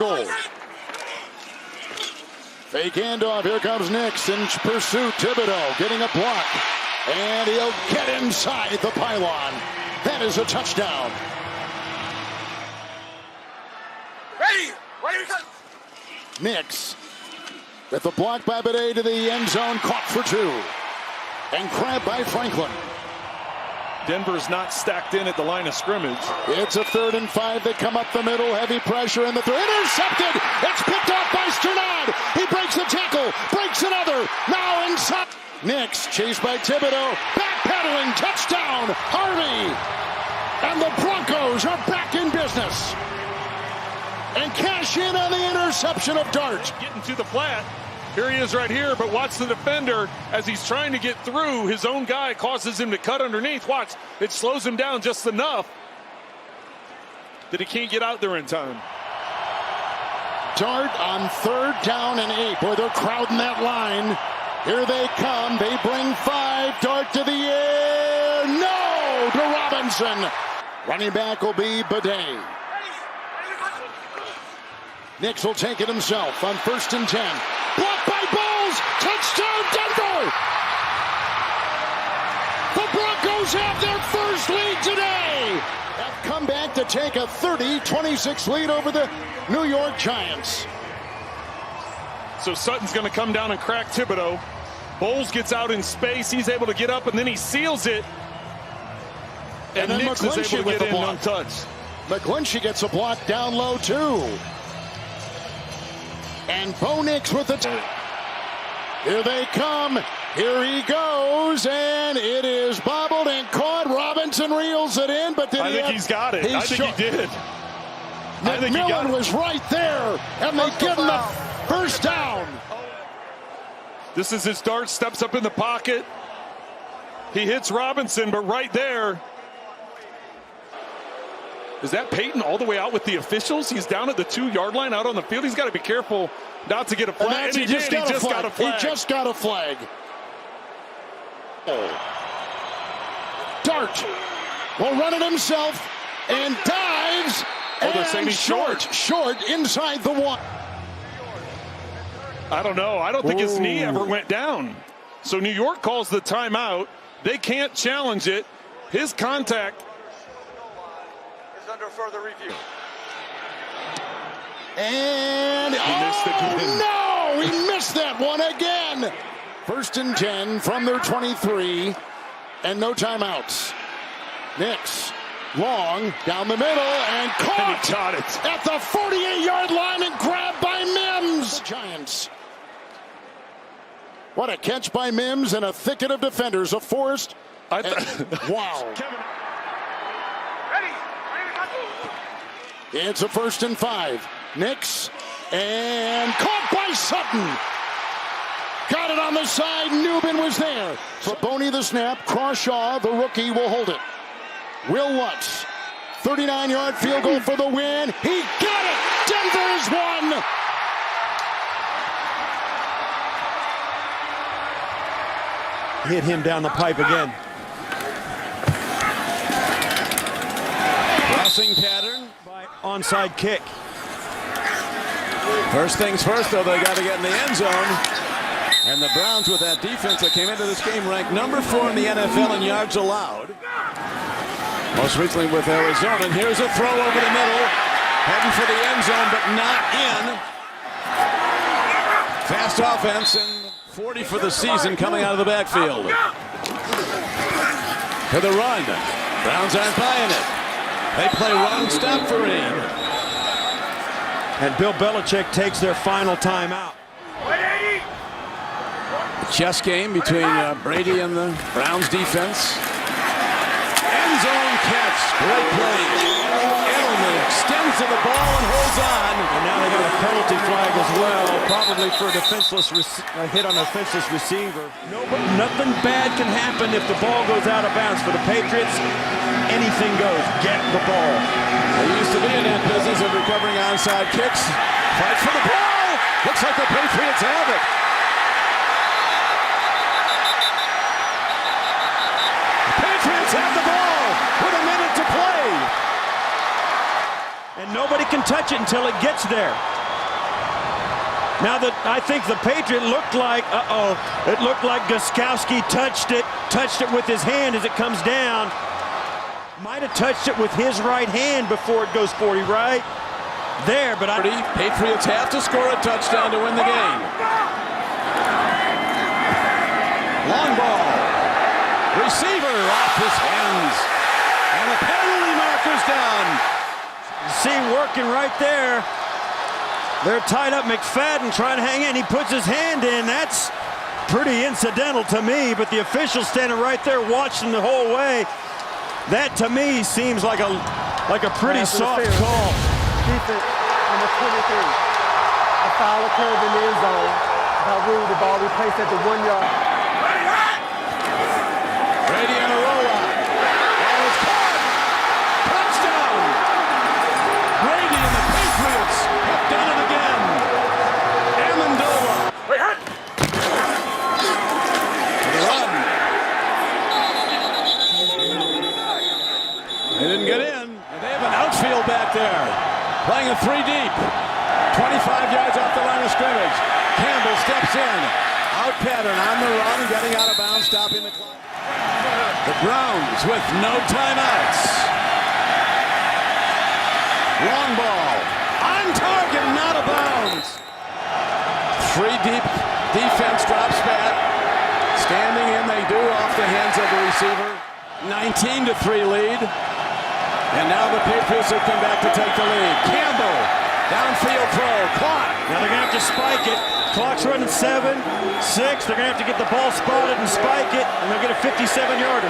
Goal. Fake handoff. Here comes Nix in pursuit. Thibodeau getting a block. And he'll get inside the pylon. That is a touchdown. Ready? Nix with the block by Bidet to the end zone. Caught for two. And grabbed by Franklin. Denver's not stacked in at the line of scrimmage. It's a 3rd and 5. They come up the middle. Heavy pressure in the third. Intercepted. It's picked off by Sternad. He breaks the tackle. Breaks another. Now inside. Nix chased by Thibodeau. Backpedaling. Touchdown. Harvey. And the Broncos are back in business. And cash in on the interception of Dart. Getting to the flat. Here he is right here, but watch the defender as he's trying to get through. His own guy causes him to cut underneath. Watch, it slows him down just enough that he can't get out there in time. Dart on 3rd down and 8. Boy, they're crowding that line. Here they come. They bring 5. Dart to the air. No! To Robinson. Running back will be Bidet. Nix will take it himself on 1st and 10. Blocked by Bowles. Touchdown, Denver! The Broncos have their first lead today. Have come back to take a 30-26 lead over the New York Giants. So Sutton's going to come down and crack Thibodeau. Bowles gets out in space. He's able to get up, and then he seals it. And Nix is able to get in untouched. McGlinchey gets a block down low, too. And Bo Nix with the here they come. Here he goes, and it is bobbled and caught. Robinson reels it in, but I think he's got it. I think he did. McMillan was right there, and they give him the first down. This is his Dart, steps up in the pocket. He hits Robinson, but right there. Is that Peyton all the way out with the officials? He's down at the 2-yard line out on the field. He's got to be careful not to get a flag. And he just got a flag. He just got a flag. Dart will run it himself and dives. They're saying he's short. Short inside the 1. I don't know. I don't think his knee ever went down. So New York calls the timeout. They can't challenge it. His contact under further review. And he missed again. No, he missed that one again. 1st and 10 from their 23, and no timeouts. Nix long down the middle and caught, and he caught it at the 48-yard line and grabbed by Mims. The Giants. What a catch by Mims and a thicket of defenders. A forest. Wow. It's a 1st and 5. Nix and caught by Sutton. Got it on the side. Newman was there. For Boney the snap. Crawshaw, the rookie, will hold it. Will Lutz. 39-yard field goal for the win. He got it. Denver has won. Hit him down the pipe again. Crossing pattern. Onside kick. First things first, though, they got to get in the end zone. And the Browns, with that defense that came into this game, ranked number 4 in the NFL in yards allowed. Most recently with Arizona. And here's a throw over the middle. Heading for the end zone, but not in. Fast offense, and 40 for the season coming out of the backfield. To the run. Browns aren't buying it. They play run stop for Reed. And Bill Belichick takes their final timeout. A chess game between Brady and the Browns defense. End zone catch. Great play. Edelman extends to the ball and holds on. And now they got a penalty flag as well. Probably for a hit on a defenseless receiver. Nothing bad can happen if the ball goes out of bounds. For the Patriots, anything goes. Get the ball. They used to be in that business of recovering onside kicks. Fight for the ball. Looks like the Patriots have it. The Patriots have the ball with a minute to play. And and nobody can touch it until it gets there. Now that I think the Patriot looked like, it looked like Gostkowski touched it with his hand as it comes down. Might have touched it with his right hand before it goes 40 right there, but Patriots have to score a touchdown to win the game. Long ball. Receiver off his hands. And the penalty marker's down. See, working right there. They're tied up. McFadden trying to hang in. He puts his hand in. That's pretty incidental to me, but the official standing right there watching the whole way. That to me seems like a pretty soft call. Defense, number 23. A foul occurred in the end zone. How rude, the ball replaced at the 1 yard. Brady on a rollout. That was caught. Touchdown. Brady and the Patriots have done it again. Amendola. Run. They didn't get in. They have an outfield back there. Playing a 3 deep. 25 yards off the line of scrimmage. Campbell steps in. Out pattern on the run, getting out of bounds, stopping the clock. The Browns with no timeouts. Long ball. On target, not out of bounds. 3 deep defense drops back. Standing in, they do off the hands of the receiver. 19-3 lead. And now the Patriots have come back to take the lead. Campbell, downfield throw, caught. Now they're going to have to spike it. Clock's running 7, 6. They're going to have to get the ball spotted and spike it, and they'll get a 57-yarder.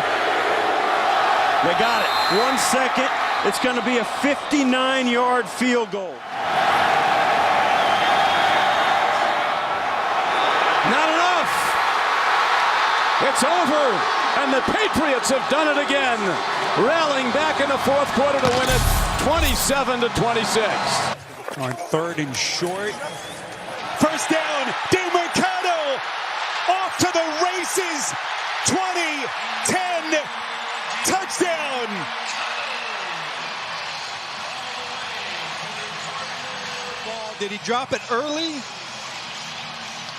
They got it. 1 second. It's going to be a 59-yard field goal. Not enough. It's over, and the Patriots have done it again, rallying back in the fourth quarter to win it 27-26. On 3rd and short. First down, DeMercado off to the races. 20-10 touchdown. Ball, did he drop it early?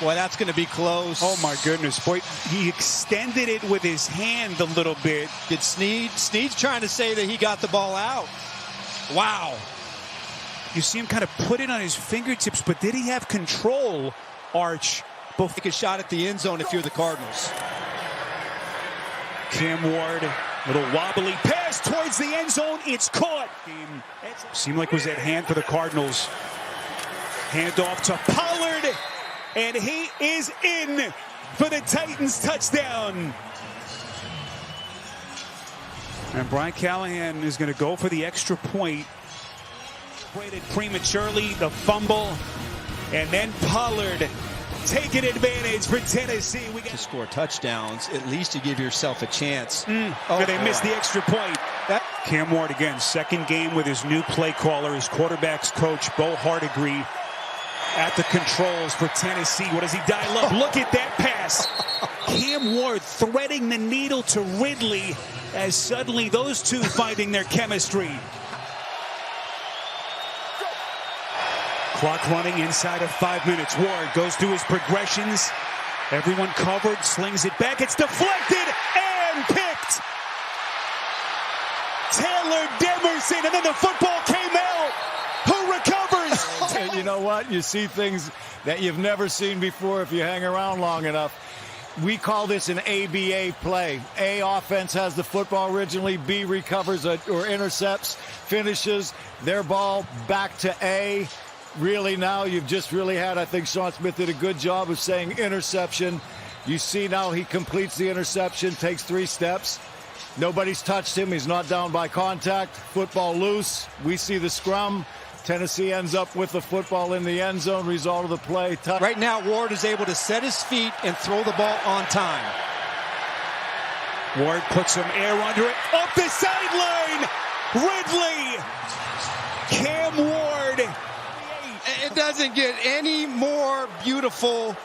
Boy, that's going to be close. Oh my goodness, boy, he extended it with his hand a little bit. Did Snead's trying to say that he got the ball out. Wow. You see him kind of put it on his fingertips, but did he have control, Arch? Take a shot at the end zone if you're the Cardinals. Cam Ward, little wobbly pass towards the end zone. It's caught. Seemed like it was at hand for the Cardinals. Hand off to Pollard, and he is in for the Titans touchdown. And Brian Callahan is going to go for the extra point. Waited prematurely, the fumble, and then Pollard taking advantage for Tennessee. We got to score touchdowns, at least you give yourself a chance. They missed the extra point. Cam Ward again, second game with his new play caller, his quarterback's coach, Bo Hardigree, at the controls for Tennessee. What does he dial up? Look at that pass. Cam Ward threading the needle to Ridley as suddenly those two finding their chemistry. Clock running inside of 5 minutes. Ward goes through his progressions. Everyone covered, slings it back. It's deflected and picked. Taylor Demerson, and then the football came out. Who recovers? You know what? You see things that you've never seen before if you hang around long enough. We call this an ABA play. A, offense has the football originally. B, recovers or intercepts, finishes their ball back to A. Really now you've just really had, I think Sean Smith did a good job of saying interception. You see now he completes the interception, takes 3 steps. Nobody's touched him. He's not down by contact. Football loose. We see the scrum. Tennessee ends up with the football in the end zone. Result of the play. Right now, Ward is able to set his feet and throw the ball on time. Ward puts some air under it. Up the sideline. Ridley. Cam Ward. It doesn't get any more beautiful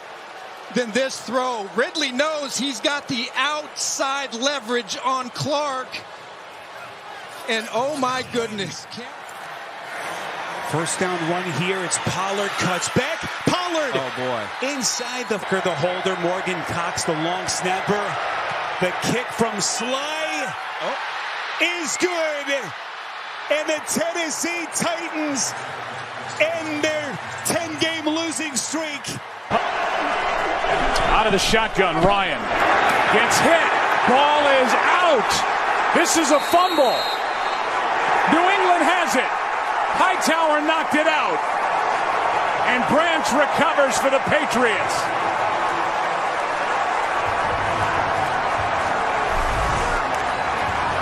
than this throw. Ridley knows he's got the outside leverage on Clark. And oh my goodness. First down run here. It's Pollard cuts back. Pollard. Oh, boy. Inside the holder. Morgan Cox, the long snapper. The kick from Sly is good. And the Tennessee Titans end their 10-game losing streak. Out of the shotgun, Ryan gets hit. Ball is out. This is a fumble. New England has it. Hightower knocked it out. And Branch recovers for the Patriots.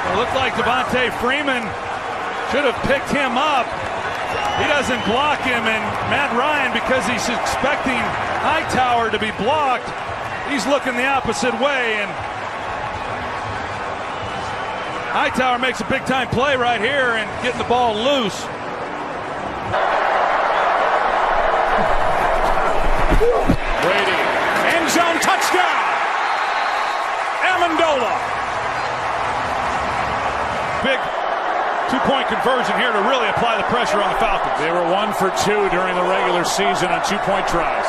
It looked like Devontae Freeman should have picked him up. He doesn't block him, and Matt Ryan, because he's expecting Hightower to be blocked, he's looking the opposite way, and Hightower makes a big-time play right here and getting the ball loose. Brady, end zone touchdown. Amendola. Big two-point conversion here to really apply the pressure on the Falcons. They were 1 for 2 during the regular season on 2-point tries.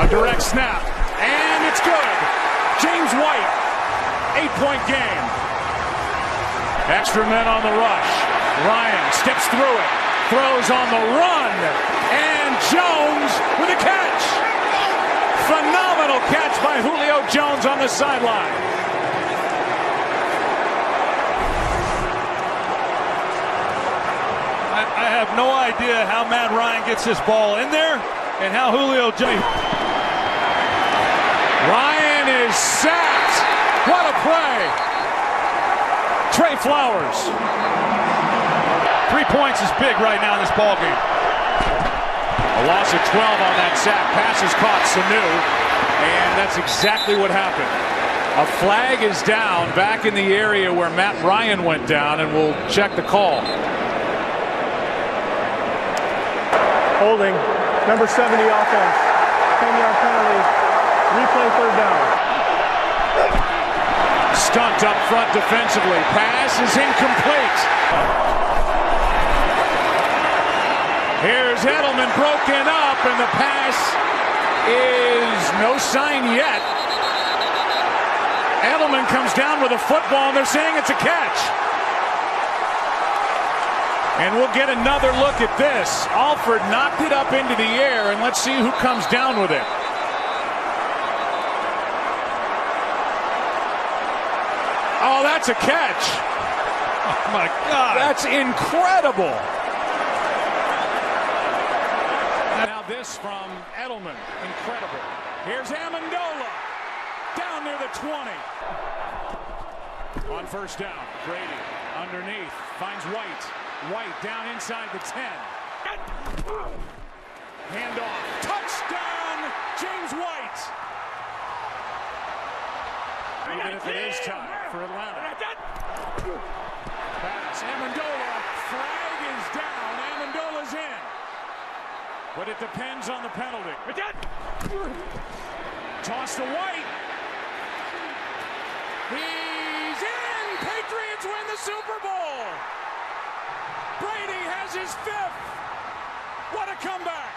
A direct snap, and it's good. James White, 8-point game. Extra men on the rush. Ryan steps through it, throws on the run, and Jones with a catch. Phenomenal catch by Julio Jones on the sideline. I have no idea how Matt Ryan gets this ball in there and how Julio Jones. Ryan is sacked. What a play. Trey Flowers. 3 points is big right now in this ball game. A loss of 12 on that sack. Pass is caught, Sanu. And that's exactly what happened. A flag is down back in the area where Matt Ryan went down, and we'll check the call. Holding, number 70 offense. 10-yard penalty. Replay third down. Stunt up front defensively. Pass is incomplete. Here's Edelman broken up, and the pass is no sign yet. Edelman comes down with a football, and they're saying it's a catch. And we'll get another look at this. Alford knocked it up into the air, and let's see who comes down with it. Oh, that's a catch. Oh, my God. That's incredible. Now this from Edelman. Incredible. Here's Amendola. Down near the 20. On first down, Brady underneath. Finds White. White down inside the 10. Handoff. Touchdown, James White. Even if it is time for Atlanta. Pass. Amendola. Flag is down. Amendola's in. But it depends on the penalty. Toss to White. He's in. Patriots win the Super Bowl. Brady has his 5th. What a comeback.